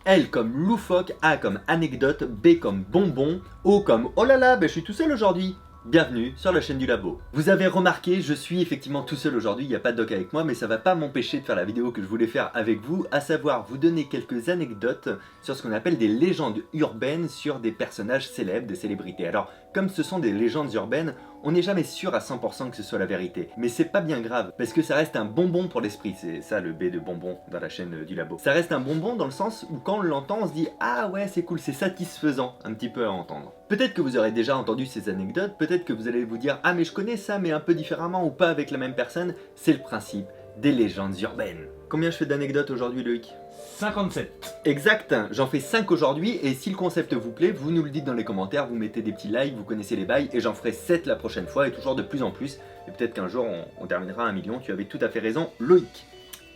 L comme loufoque, A comme anecdote, B comme bonbon, O comme oh là là, je suis tout seul aujourd'hui. Bienvenue sur la chaîne du labo. Vous avez remarqué, je suis effectivement tout seul aujourd'hui, il n'y a pas de doc avec moi, mais ça va pas m'empêcher de faire la vidéo que je voulais faire avec vous, à savoir vous donner quelques anecdotes sur ce qu'on appelle des légendes urbaines sur des personnages célèbres, des célébrités. Alors, comme ce sont des légendes urbaines, on n'est jamais sûr à 100% que ce soit la vérité. Mais c'est pas bien grave, parce que ça reste un bonbon pour l'esprit, c'est ça le B de bonbon dans la chaîne du labo. Ça reste un bonbon dans le sens où quand on l'entend, on se dit « Ah ouais, c'est cool, c'est satisfaisant un petit peu à entendre ». Peut-être que vous aurez déjà entendu ces anecdotes, peut-être que vous allez vous dire « Ah mais je connais ça, mais un peu différemment ou pas avec la même personne ». C'est le principe des légendes urbaines. Combien je fais d'anecdotes aujourd'hui, Loïc ? 57. Exact, j'en fais 5 aujourd'hui et si le concept vous plaît, vous nous le dites dans les commentaires, vous mettez des petits likes, vous connaissez les bails et j'en ferai 7 la prochaine fois et toujours de plus en plus. Et peut-être qu'un jour on terminera à 1 million, tu avais tout à fait raison, Loïc.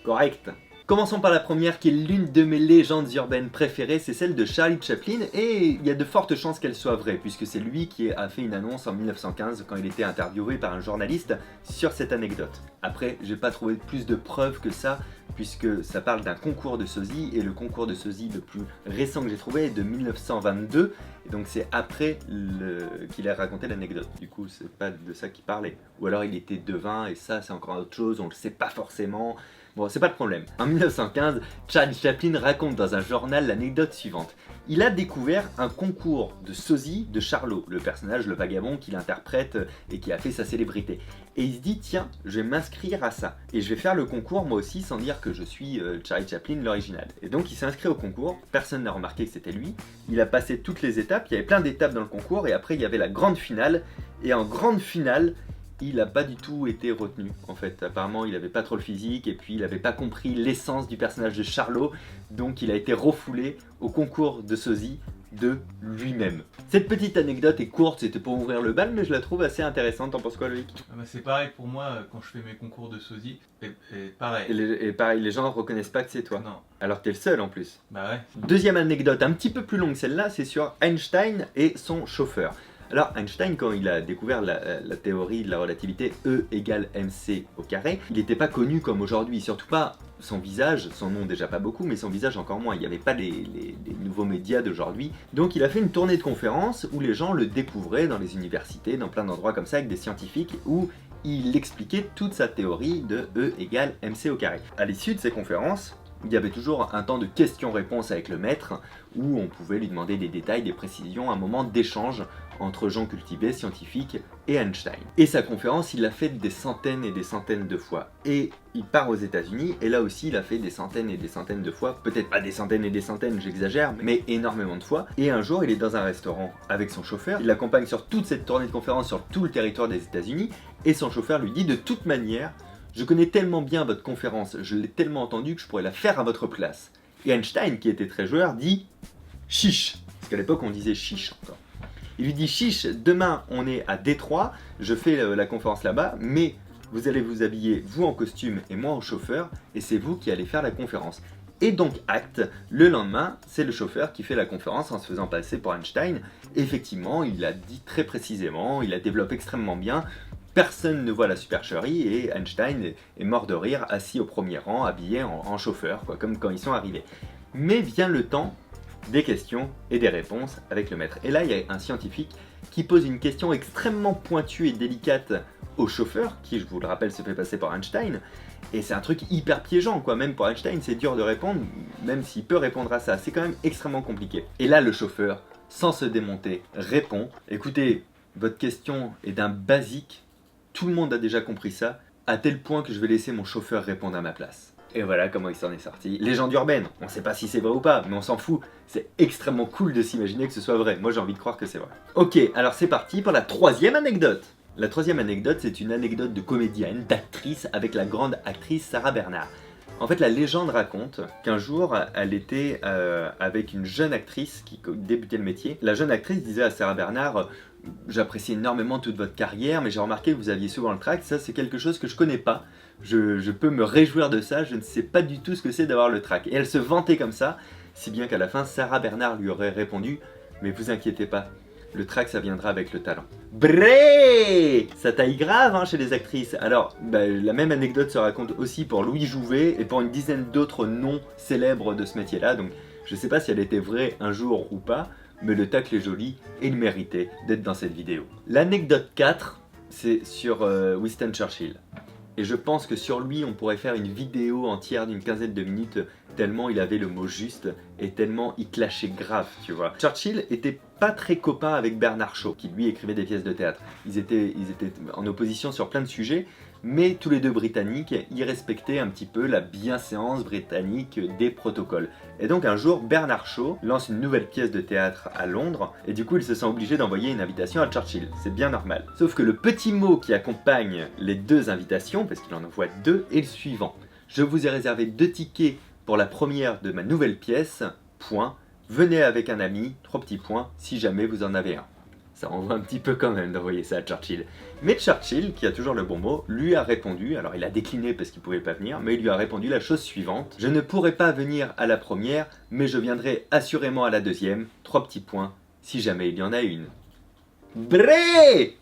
Correct. Commençons par la première qui est l'une de mes légendes urbaines préférées, c'est celle de Charlie Chaplin et il y a de fortes chances qu'elle soit vraie puisque c'est lui qui a fait une annonce en 1915 quand il était interviewé par un journaliste sur cette anecdote. Après, j'ai pas trouvé plus de preuves que ça puisque ça parle d'un concours de sosie et le concours de sosie le plus récent que j'ai trouvé est de 1922 et donc c'est après qu'il a raconté l'anecdote. Du coup, c'est pas de ça qu'il parlait. Ou alors il était devin et ça c'est encore autre chose, on le sait pas forcément. Bon, c'est pas le problème. En 1915, Charlie Chaplin raconte dans un journal l'anecdote suivante. Il a découvert un concours de sosie de Charlot, le personnage, le vagabond qu'il interprète et qui a fait sa célébrité. Et il se dit, tiens, je vais m'inscrire à ça. Et je vais faire le concours moi aussi sans dire que je suis Charlie Chaplin, l'original. Et donc il s'inscrit au concours, personne n'a remarqué que c'était lui. Il a passé toutes les étapes, il y avait plein d'étapes dans le concours et après il y avait la grande finale. Et en grande finale, il n'a pas du tout été retenu en fait. Apparemment il avait pas trop le physique et puis il n'avait pas compris l'essence du personnage de Charlot, donc il a été refoulé au concours de sosie de lui-même. Cette petite anecdote est courte, c'était pour ouvrir le bal, mais je la trouve assez intéressante. T'en penses quoi, Loïc ? C'est pareil pour moi quand je fais mes concours de sosie, et pareil. Et pareil, les gens reconnaissent pas que c'est toi. Non. Alors t'es le seul en plus. Bah ouais. Deuxième anecdote, un petit peu plus longue celle-là, c'est sur Einstein et son chauffeur. Alors Einstein, quand il a découvert la théorie de la relativité E égale mc au carré, il n'était pas connu comme aujourd'hui, surtout pas son visage, son nom déjà pas beaucoup, mais son visage encore moins, il n'y avait pas les nouveaux médias d'aujourd'hui. Donc il a fait une tournée de conférences où les gens le découvraient dans les universités, dans plein d'endroits comme ça, avec des scientifiques, où il expliquait toute sa théorie de E égale mc au carré. À l'issue de ces conférences, il y avait toujours un temps de questions-réponses avec le maître, où on pouvait lui demander des détails, des précisions, un moment d'échange entre gens cultivés, scientifiques et Einstein. Et sa conférence, il l'a faite des centaines et des centaines de fois. Et il part aux États-Unis, et là aussi il a fait des centaines et des centaines de fois, peut-être pas des centaines et des centaines, j'exagère, mais énormément de fois. Et un jour, il est dans un restaurant avec son chauffeur, il l'accompagne sur toute cette tournée de conférences sur tout le territoire des États-Unis, et son chauffeur lui dit de toute manière, je connais tellement bien votre conférence, je l'ai tellement entendue que je pourrais la faire à votre place. Et Einstein, qui était très joueur, dit chiche, parce qu'à l'époque on disait chiche encore. Il lui dit chiche, demain on est à Détroit, je fais la conférence là-bas, mais vous allez vous habiller vous en costume et moi en chauffeur, et c'est vous qui allez faire la conférence. Et donc acte, le lendemain, c'est le chauffeur qui fait la conférence en se faisant passer pour Einstein. Effectivement, il l'a dit très précisément, il la développe extrêmement bien. Personne ne voit la supercherie et Einstein est mort de rire, assis au premier rang, habillé en chauffeur, quoi, comme quand ils sont arrivés. Mais vient le temps des questions et des réponses avec le maître. Et là, il y a un scientifique qui pose une question extrêmement pointue et délicate au chauffeur, qui, je vous le rappelle, se fait passer par Einstein. Et c'est un truc hyper piégeant, quoi. Même pour Einstein, c'est dur de répondre, même s'il peut répondre à ça. C'est quand même extrêmement compliqué. Et là, le chauffeur, sans se démonter, répond « Écoutez, votre question est d'un basique. Tout le monde a déjà compris ça, à tel point que je vais laisser mon chauffeur répondre à ma place. » Et voilà comment il s'en est sorti. Légende urbaine, on sait pas si c'est vrai ou pas, mais on s'en fout. C'est extrêmement cool de s'imaginer que ce soit vrai. Moi j'ai envie de croire que c'est vrai. Ok, alors c'est parti pour la troisième anecdote. La troisième anecdote, c'est une anecdote de comédienne, d'actrice, avec la grande actrice Sarah Bernard. En fait, la légende raconte qu'un jour, elle était avec une jeune actrice qui débutait le métier. La jeune actrice disait à Sarah Bernard « J'apprécie énormément toute votre carrière, mais j'ai remarqué que vous aviez souvent le trac. Ça, c'est quelque chose que je connais pas. Je peux me réjouir de ça. Je ne sais pas du tout ce que c'est d'avoir le trac. » Et elle se vantait comme ça, si bien qu'à la fin, Sarah Bernard lui aurait répondu « Mais vous inquiétez pas. Le trac, ça viendra avec le talent. » Brrrr, ça taille grave hein, chez les actrices. Alors, la même anecdote se raconte aussi pour Louis Jouvet et pour une dizaine d'autres noms célèbres de ce métier-là. Donc, Je sais pas si elle était vraie un jour ou pas, mais le tacle est joli et il méritait d'être dans cette vidéo. L'anecdote 4, c'est sur Winston Churchill. Et je pense que sur lui, on pourrait faire une vidéo entière d'une quinzaine de minutes, tellement il avait le mot juste et tellement il clashait grave, tu vois. Churchill était pas très copain avec Bernard Shaw, qui lui écrivait des pièces de théâtre. Ils étaient en opposition sur plein de sujets, mais tous les deux britanniques, ils respectaient un petit peu la bienséance britannique des protocoles. Et donc un jour, Bernard Shaw lance une nouvelle pièce de théâtre à Londres, et du coup il se sent obligé d'envoyer une invitation à Churchill. C'est bien normal. Sauf que le petit mot qui accompagne les deux invitations, parce qu'il en envoie deux, est le suivant. Je vous ai réservé 2 tickets pour la première de ma nouvelle pièce, point. Venez avec un ami, 3 petits points, si jamais vous en avez un. Ça envoie un petit peu quand même d'envoyer ça à Churchill. Mais Churchill, qui a toujours le bon mot, lui a répondu, alors il a décliné parce qu'il pouvait pas venir, mais il lui a répondu la chose suivante. Je ne pourrai pas venir à la première, mais je viendrai assurément à la deuxième, 3 petits points, si jamais il y en a une. Bré!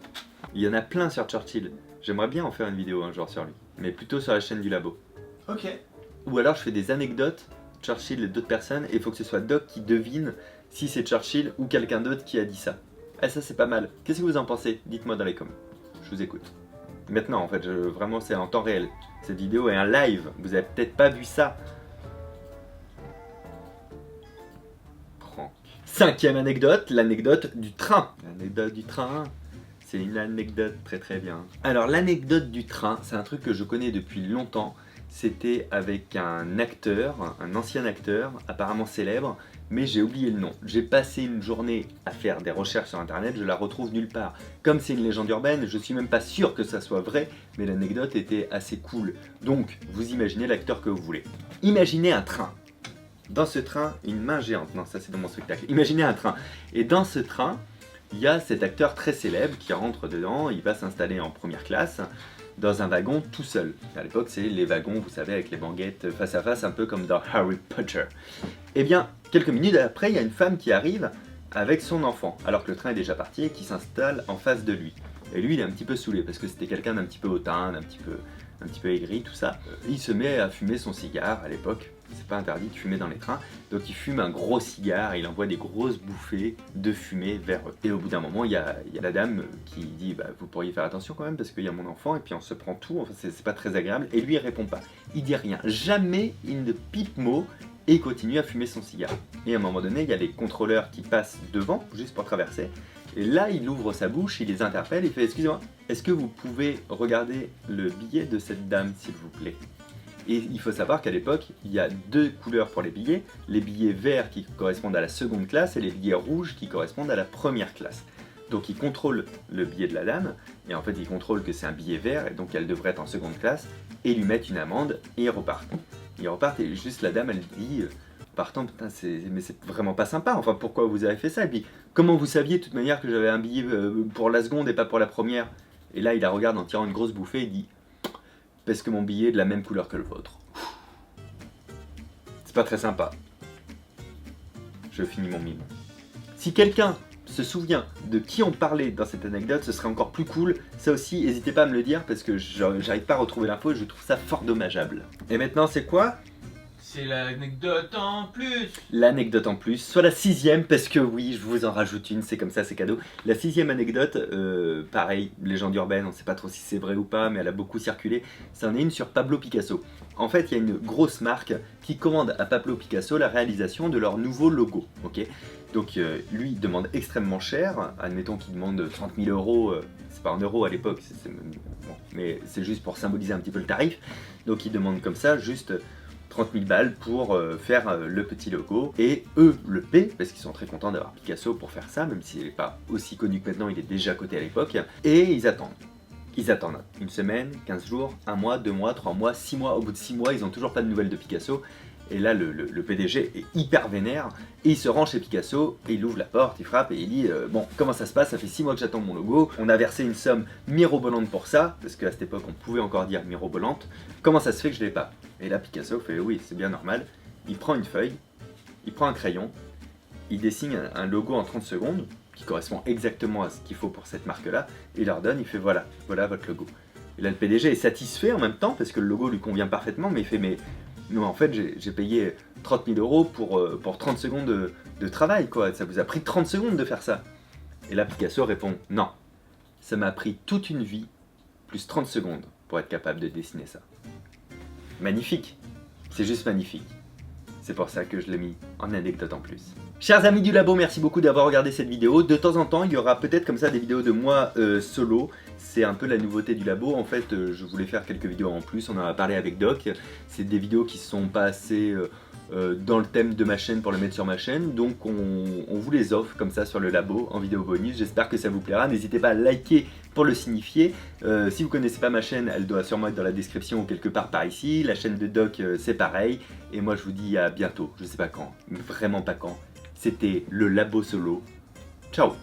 Il y en a plein sur Churchill. J'aimerais bien en faire une vidéo un jour sur lui, mais plutôt sur la chaîne du labo. Ok. Ou alors je fais des anecdotes, Churchill et d'autres personnes, et il faut que ce soit Doc qui devine si c'est Churchill ou quelqu'un d'autre qui a dit ça. Ah ça c'est pas mal. Qu'est-ce que vous en pensez? Dites-moi dans les commentaires. Je vous écoute. Maintenant en fait, vraiment c'est en temps réel. Cette vidéo est un live, vous avez peut-être pas vu ça. Prank. 5e anecdote, l'anecdote du train. L'anecdote du train, c'est une anecdote très très bien. Alors l'anecdote du train, c'est un truc que je connais depuis longtemps. C'était avec un acteur, un ancien acteur, apparemment célèbre, mais j'ai oublié le nom. J'ai passé une journée à faire des recherches sur internet, je la retrouve nulle part. Comme c'est une légende urbaine, je suis même pas sûr que ça soit vrai, mais l'anecdote était assez cool. Donc, vous imaginez l'acteur que vous voulez. Imaginez un train. Dans ce train, une main géante. Non, ça c'est dans mon spectacle. Imaginez un train. Et dans ce train, il y a cet acteur très célèbre qui rentre dedans, il va s'installer en première classe, dans un wagon tout seul. À l'époque, c'est les wagons, vous savez, avec les banquettes face à face, un peu comme dans Harry Potter. Eh bien, quelques minutes après, il y a une femme qui arrive avec son enfant, alors que le train est déjà parti et qui s'installe en face de lui. Et lui, il est un petit peu saoulé, parce que c'était quelqu'un d'un petit peu hautain, d'un petit peu aigri, tout ça. Il se met à fumer son cigare, à l'époque. C'est pas interdit de fumer dans les trains. Donc il fume un gros cigare, il envoie des grosses bouffées de fumée vers eux. Et au bout d'un moment, il y a la dame qui dit bah, vous pourriez faire attention quand même parce qu'il y a mon enfant et puis on se prend tout, enfin c'est pas très agréable. Et lui il répond pas, il dit rien, jamais il ne pipe mot et il continue à fumer son cigare. Et à un moment donné, il y a les contrôleurs qui passent devant, juste pour traverser. Et là, il ouvre sa bouche, il les interpelle, il fait excusez-moi, est-ce que vous pouvez regarder le billet de cette dame s'il vous plaît? Et il faut savoir qu'à l'époque, il y a 2 couleurs pour les billets verts qui correspondent à la seconde classe et les billets rouges qui correspondent à la première classe. Donc il contrôle le billet de la dame, et en fait il contrôle que c'est un billet vert, et donc elle devrait être en seconde classe, et lui mettent une amende, et ils repartent. Ils repartent, et juste la dame elle dit, partant, putain, mais c'est vraiment pas sympa, enfin pourquoi vous avez fait ça? Et puis, comment vous saviez de toute manière que j'avais un billet pour la seconde et pas pour la première? Et là il la regarde en tirant une grosse bouffée, et il dit, parce que mon billet est de la même couleur que le vôtre. C'est pas très sympa. Je finis mon mime. Si quelqu'un se souvient de qui on parlait dans cette anecdote, ce serait encore plus cool. Ça aussi, n'hésitez pas à me le dire parce que j'arrive pas à retrouver l'info et je trouve ça fort dommageable. Et maintenant, c'est quoi? C'est l'anecdote en plus. L'anecdote en plus, soit la 6e, parce que oui, je vous en rajoute une, c'est comme ça, c'est cadeau. La 6e anecdote, pareil, légende urbaine, on sait pas trop si c'est vrai ou pas, mais elle a beaucoup circulé. C'en est une sur Pablo Picasso. En fait, il y a une grosse marque qui commande à Pablo Picasso la réalisation de leur nouveau logo, ok? Donc lui, il demande extrêmement cher, admettons qu'il demande 30 000 euros, c'est pas en euros à l'époque, bon, mais c'est juste pour symboliser un petit peu le tarif. Donc il demande comme ça, juste 30 000 balles pour faire le petit logo, et eux le paient, parce qu'ils sont très contents d'avoir Picasso pour faire ça, même s'il n'est pas aussi connu que maintenant, il est déjà coté à l'époque, et ils attendent. Ils attendent une semaine, 15 jours, 1 mois, 2 mois, 3 mois, 6 mois, au bout de 6 mois, ils n'ont toujours pas de nouvelles de Picasso, et là le PDG est hyper vénère, et il se rend chez Picasso, et il ouvre la porte, il frappe, et il dit bon, comment ça se passe, ça fait 6 mois que j'attends mon logo, on a versé une somme mirobolante pour ça, parce qu'à cette époque on pouvait encore dire mirobolante, comment ça se fait que je l'ai pas? Et là Picasso fait oui, c'est bien normal, il prend une feuille, il prend un crayon, il dessine un logo en 30 secondes, qui correspond exactement à ce qu'il faut pour cette marque-là, et il leur donne, il fait voilà votre logo. Et là le PDG est satisfait en même temps, parce que le logo lui convient parfaitement, mais il fait mais non, en fait j'ai payé 30 000 euros pour 30 secondes de travail, quoi. Ça vous a pris 30 secondes de faire ça. Et là, Picasso répond, non, ça m'a pris toute une vie, plus 30 secondes, pour être capable de dessiner ça. Magnifique, c'est juste magnifique. C'est pour ça que je l'ai mis en anecdote en plus. Chers amis du labo, merci beaucoup d'avoir regardé cette vidéo. De temps en temps, il y aura peut-être comme ça des vidéos de moi solo. C'est un peu la nouveauté du labo. En fait, je voulais faire quelques vidéos en plus. On en a parlé avec Doc. C'est des vidéos qui sont pas assez dans le thème de ma chaîne pour le mettre sur ma chaîne. Donc on vous les offre comme ça sur le labo en vidéo bonus. J'espère que ça vous plaira. N'hésitez pas à liker pour le signifier. Si vous connaissez pas ma chaîne, elle doit sûrement être dans la description ou quelque part par ici. La chaîne de Doc, c'est pareil. Et moi, je vous dis à bientôt. Je sais pas quand, mais vraiment pas quand. C'était le Labo Solo. Ciao!